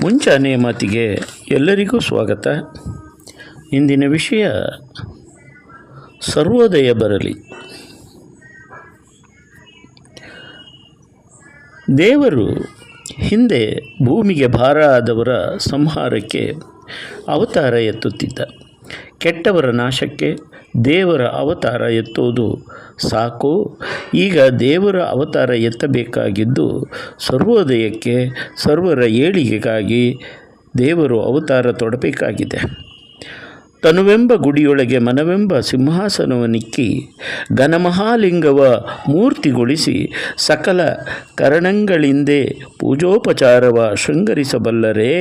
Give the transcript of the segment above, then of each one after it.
ಮುಂಚಾನೆಯ ಮಾತಿಗೆ ಎಲ್ಲರಿಗೂ ಸ್ವಾಗತ. ಇಂದಿನ ವಿಷಯ ಸರ್ವೋದಯ ಬರಲಿ. ದೇವರು ಹಿಂದೆ ಭೂಮಿಗೆ ಭಾರ ಆದವರ ಸಂಹಾರಕ್ಕೆ ಅವತಾರ ಎತ್ತುತ್ತಿದ್ದ. ಕೆಟ್ಟವರ ನಾಶಕ್ಕೆ ದೇವರ ಅವತಾರ ಎತ್ತುವುದು ಸಾಕು. ಈಗ ದೇವರ ಅವತಾರ ಎತ್ತಬೇಕಾಗಿದ್ದು ಸರ್ವೋದಯಕ್ಕೆ, ಸರ್ವರ ಏಳಿಗೆಗಾಗಿ ದೇವರು ಅವತಾರ ತೊಡಬೇಕಾಗಿದೆ. ತನುವೆಂಬ ಗುಡಿಯೊಳಗೆ ಮನವೆಂಬ ಸಿಂಹಾಸನವನ್ನಿಕ್ಕಿ ಘನಮಹಾಲಿಂಗವ ಮೂರ್ತಿಗೊಳಿಸಿ ಸಕಲ ಕರಣಗಳಿಂದೆ ಪೂಜೋಪಚಾರವ ಶೃಂಗರಿಸಬಲ್ಲರೇ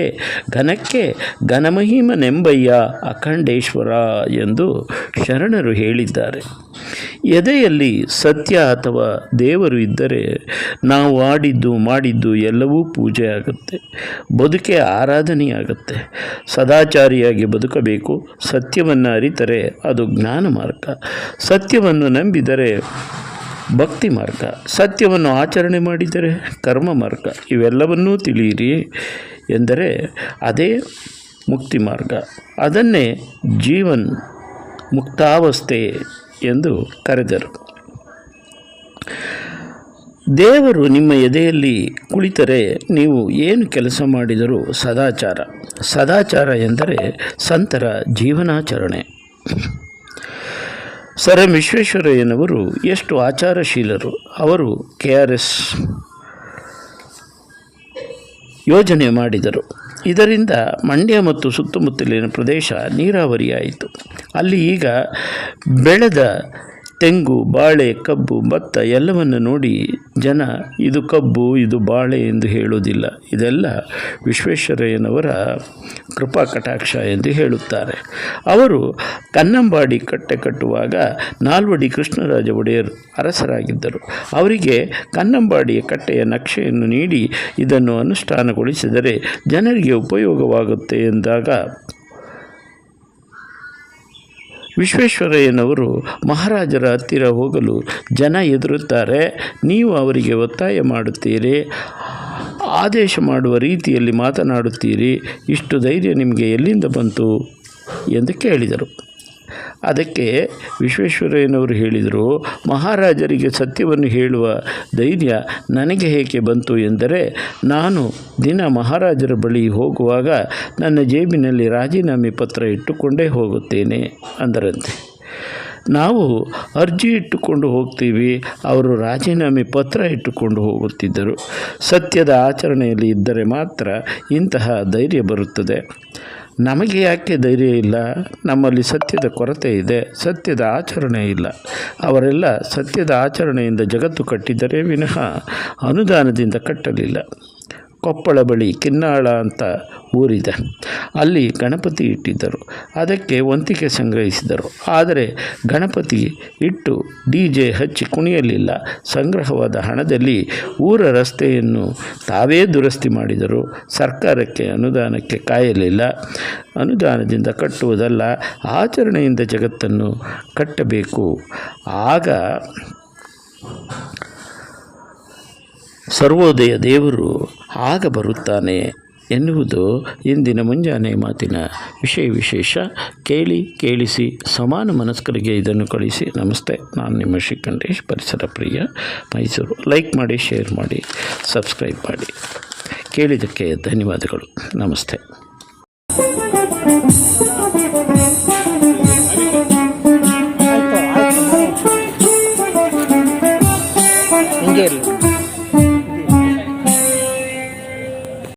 ಘನಕ್ಕೆ ಘನಮಹಿಮನೆಂಬಯ್ಯ ಅಖಂಡೇಶ್ವರ ಎಂದು ಶರಣರು ಹೇಳಿದ್ದಾರೆ. ಎದೆಯಲ್ಲಿ ಸತ್ಯ ಅಥವಾ ದೇವರು ಇದ್ದರೆ ನಾವು ಆಡಿದ್ದು ಮಾಡಿದ್ದು ಎಲ್ಲವೂ ಪೂಜೆ ಆಗುತ್ತೆ, ಬದುಕೆ ಆರಾಧನೆಯಾಗುತ್ತೆ. ಸದಾಚಾರಿಯಾಗಿ ಬದುಕಬೇಕು. ಸತ್ಯವನ್ನು ಅರಿತರೆ ಅದು ಜ್ಞಾನ ಮಾರ್ಗ, ಸತ್ಯವನ್ನು ನಂಬಿದರೆ ಭಕ್ತಿ ಮಾರ್ಗ, ಸತ್ಯವನ್ನು ಆಚರಣೆ ಮಾಡಿದರೆ ಕರ್ಮ ಮಾರ್ಗ. ಇವೆಲ್ಲವನ್ನೂ ತಿಳಿಯಿರಿ ಎಂದರೆ ಅದೇ ಮುಕ್ತಿ ಮಾರ್ಗ. ಅದನ್ನೇ ಜೀವನ್ ಮುಕ್ತಾವಸ್ಥೆ ಎಂದು ಕರೆದರು. ದೇವರು ನಿಮ್ಮ ಎದೆಯಲ್ಲಿ ಕುಳಿತರೆ ನೀವು ಏನು ಕೆಲಸ ಮಾಡಿದರೂ ಸದಾಚಾರ. ಸದಾಚಾರ ಎಂದರೆ ಸಂತರ ಜೀವನಾಚರಣೆ. ಸರ್ ಎಂ ವಿಶ್ವೇಶ್ವರಯ್ಯನವರು ಎಷ್ಟು ಆಚಾರಶೀಲರು. ಅವರು KRS ಯೋಜನೆ ಮಾಡಿದರು. ಇದರಿಂದ ಮಂಡ್ಯ ಮತ್ತು ಸುತ್ತಮುತ್ತಲಿನ ಪ್ರದೇಶ ನೀರಾವರಿಯಾಯಿತು. ಅಲ್ಲಿ ಈಗ ಬೆಳೆದ ತೆಂಗು, ಬಾಳೆ, ಕಬ್ಬು, ಭತ್ತ ಎಲ್ಲವನ್ನು ನೋಡಿ ಜನ ಇದು ಕಬ್ಬು, ಇದು ಬಾಳೆ ಎಂದು ಹೇಳುವುದಿಲ್ಲ. ಇದೆಲ್ಲ ವಿಶ್ವೇಶ್ವರಯ್ಯನವರ ಕೃಪಾ ಕಟಾಕ್ಷ ಎಂದು ಹೇಳುತ್ತಾರೆ. ಅವರು ಕನ್ನಂಬಾಡಿ ಕಟ್ಟೆ ಕಟ್ಟುವಾಗ ನಾಲ್ವಡಿ ಕೃಷ್ಣರಾಜ ಒಡೆಯರ್ ಅರಸರಾಗಿದ್ದರು. ಅವರಿಗೆ ಕನ್ನಂಬಾಡಿಯ ಕಟ್ಟೆಯ ನಕ್ಷೆಯನ್ನು ನೀಡಿ ಇದನ್ನು ಅನುಷ್ಠಾನಗೊಳಿಸಿದರೆ ಜನರಿಗೆ ಉಪಯೋಗವಾಗುತ್ತೆ ಎಂದಾಗ ವಿಶ್ವೇಶ್ವರಯ್ಯನವರು ಮಹಾರಾಜರ ಹತ್ತಿರ ಹೋಗಲು ಜನ ಹೆದರುತ್ತಾರೆ. ನೀವು ಅವರಿಗೆ ಒತ್ತಾಯ ಮಾಡುತ್ತೀರಿ, ಆದೇಶ ಮಾಡುವ ರೀತಿಯಲ್ಲಿ ಮಾತನಾಡುತ್ತೀರಿ. ಇಷ್ಟು ಧೈರ್ಯ ನಿಮಗೆ ಎಲ್ಲಿಂದ ಬಂತು ಎಂದು ಕೇಳಿದರು. ಅದಕ್ಕೆ ವಿಶ್ವೇಶ್ವರಯ್ಯನವರು ಹೇಳಿದರು, ಮಹಾರಾಜರಿಗೆ ಸತ್ಯವನ್ನು ಹೇಳುವ ಧೈರ್ಯ ನನಗೆ ಹೇಗೆ ಬಂತು ಎಂದರೆ, ನಾನು ದಿನ ಮಹಾರಾಜರ ಬಳಿ ಹೋಗುವಾಗ ನನ್ನ ಜೇಬಿನಲ್ಲಿ ರಾಜೀನಾಮೆ ಪತ್ರ ಇಟ್ಟುಕೊಂಡೇ ಹೋಗುತ್ತೇನೆ ಅಂದರಂತೆ. ನಾವು ಅರ್ಜಿ ಇಟ್ಟುಕೊಂಡು ಹೋಗ್ತೀವಿ, ಅವರು ರಾಜೀನಾಮೆ ಪತ್ರ ಇಟ್ಟುಕೊಂಡು ಹೋಗುತ್ತಿದ್ದರು. ಸತ್ಯದ ಆಚರಣೆಯಲ್ಲಿ ಇದ್ದರೆ ಮಾತ್ರ ಇಂತಹ ಧೈರ್ಯ ಬರುತ್ತದೆ. ನಮಗೆ ಯಾಕೆ ಧೈರ್ಯ ಇಲ್ಲ? ನಮ್ಮಲ್ಲಿ ಸತ್ಯದ ಕೊರತೆ ಇದೆ, ಸತ್ಯದ ಆಚರಣೆ ಇಲ್ಲ. ಅವರೆಲ್ಲ ಸತ್ಯದ ಆಚರಣೆಯಿಂದ ಜಗತ್ತು ಕಟ್ಟಿದರೆ ವಿನಃ ಅನುದಾನದಿಂದ ಕಟ್ಟಲಿಲ್ಲ. ಕೊಪ್ಪಳ ಬಳಿ ಕಿನ್ನಾಳ ಅಂತ ಊರಿದೆ. ಅಲ್ಲಿ ಗಣಪತಿ ಇಟ್ಟಿದ್ದರು. ಅದಕ್ಕೆ ವಂತಿಕೆ ಸಂಗ್ರಹಿಸಿದರು. ಆದರೆ ಗಣಪತಿ ಇಟ್ಟು DJ ಹಚ್ಚಿ ಕುಣಿಯಲಿಲ್ಲ. ಸಂಗ್ರಹವಾದ ಹಣದಲ್ಲಿ ಊರ ರಸ್ತೆಯನ್ನು ತಾವೇ ದುರಸ್ತಿ ಮಾಡಿದರು. ಸರ್ಕಾರಕ್ಕೆ ಅನುದಾನಕ್ಕೆ ಕಾಯಲಿಲ್ಲ. ಅನುದಾನದಿಂದ ಕಟ್ಟುವುದಲ್ಲ, ಆಚರಣೆಯಿಂದ ಜಗತ್ತನ್ನು ಕಟ್ಟಬೇಕು. ಆಗ ಸರ್ವೋದಯ ದೇವರು ಆಗ ಬರುತ್ತಾನೆ ಎನ್ನುವುದು ಇಂದಿನ ಮುಂಜಾನೆ ಮಾತಿನ ವಿಶೇಷ. ಕೇಳಿಸಿ ಸಮಾನ ಮನಸ್ಕರಿಗೆ ಇದನ್ನು ಕಳಿಸಿ. ನಮಸ್ತೆ, ನಾನು ನಿಮ್ಮ ಶ್ರೀಕಂಠೇಶ್, ಪರಿಸರ ಪ್ರಿಯ, ಮೈಸೂರು. ಲೈಕ್ ಮಾಡಿ, ಶೇರ್ ಮಾಡಿ, ಸಬ್ಸ್ಕ್ರೈಬ್ ಮಾಡಿ. ಕೇಳಿದ್ದಕ್ಕೆ ಧನ್ಯವಾದಗಳು. ನಮಸ್ತೆ.